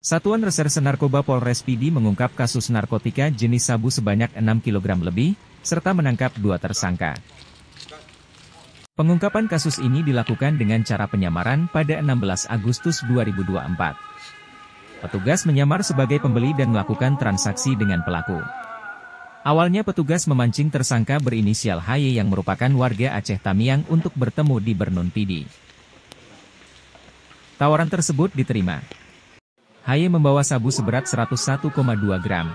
Satuan Reserse Narkoba Polres Pidi mengungkap kasus narkotika jenis sabu sebanyak 6 kg lebih, serta menangkap 2 tersangka. Pengungkapan kasus ini dilakukan dengan cara penyamaran pada 16 Agustus 2024. Petugas menyamar sebagai pembeli dan melakukan transaksi dengan pelaku. Awalnya petugas memancing tersangka berinisial HY yang merupakan warga Aceh Tamiang untuk bertemu di Bernun Pidi. Tawaran tersebut diterima. HY membawa sabu seberat 101,2 gram.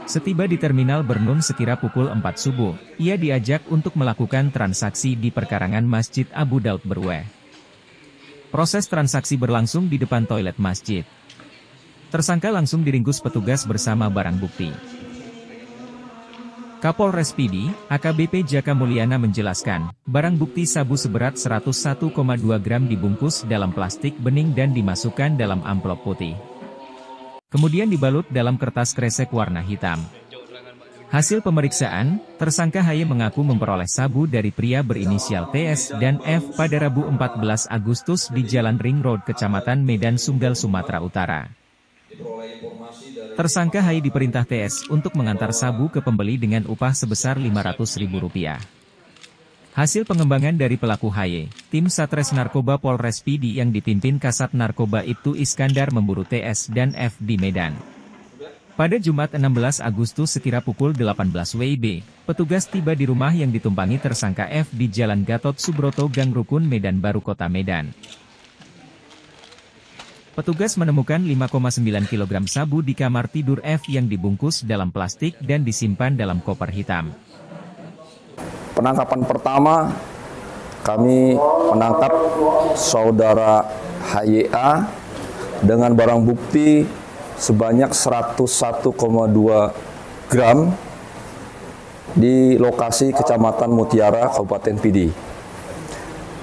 Setiba di terminal Bernun sekira pukul 4 subuh, ia diajak untuk melakukan transaksi di perkarangan Masjid Abu Daud Berweh. Proses transaksi berlangsung di depan toilet masjid. Tersangka langsung diringkus petugas bersama barang bukti. Kapolres Pidi, AKBP Jaka Mulyana menjelaskan, barang bukti sabu seberat 101,2 gram dibungkus dalam plastik bening dan dimasukkan dalam amplop putih. Kemudian dibalut dalam kertas kresek warna hitam. Hasil pemeriksaan, tersangka HY mengaku memperoleh sabu dari pria berinisial TS dan F pada Rabu 14 Agustus di Jalan Ring Road, Kecamatan Medan Sunggal, Sumatera Utara. Tersangka HY diperintah TS untuk mengantar sabu ke pembeli dengan upah sebesar Rp500.000. Hasil pengembangan dari pelaku HY, tim Satres Narkoba Polres Pidi yang dipimpin Kasat Narkoba Ibtu Iskandar memburu TS dan F di Medan. Pada Jumat 16 Agustus sekira pukul 18 WIB, petugas tiba di rumah yang ditumpangi tersangka F di Jalan Gatot Subroto Gang Rukun Medan Baru Kota Medan. Petugas menemukan 5,9 kg sabu di kamar tidur F yang dibungkus dalam plastik dan disimpan dalam koper hitam. Penangkapan pertama, kami menangkap saudara HYA dengan barang bukti sebanyak 101,2 gram di lokasi Kecamatan Mutiara, Kabupaten Pidi.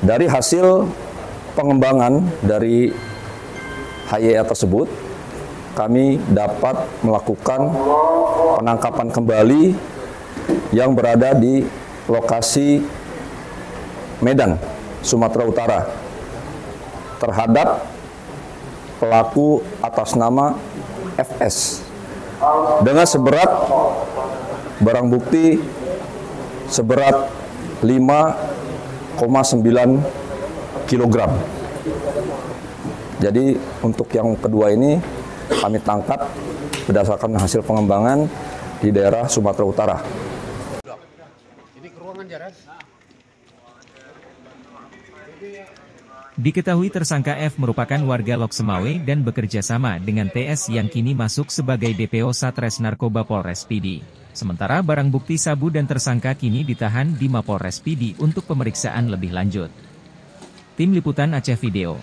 Dari hasil pengembangan dari HYA tersebut, kami dapat melakukan penangkapan kembali yang berada di lokasi Medan, Sumatera Utara, terhadap pelaku atas nama FS dengan seberat barang bukti seberat 5,9 kg. Jadi untuk yang kedua ini kami tangkap berdasarkan hasil pengembangan di daerah Sumatera Utara. Diketahui tersangka F merupakan warga Lok Semawe dan bekerja sama dengan TS yang kini masuk sebagai DPO Satres Narkoba Polres Pidi. Sementara barang bukti sabu dan tersangka kini ditahan di Mapolres Pidi untuk pemeriksaan lebih lanjut. Tim Liputan Aceh Video.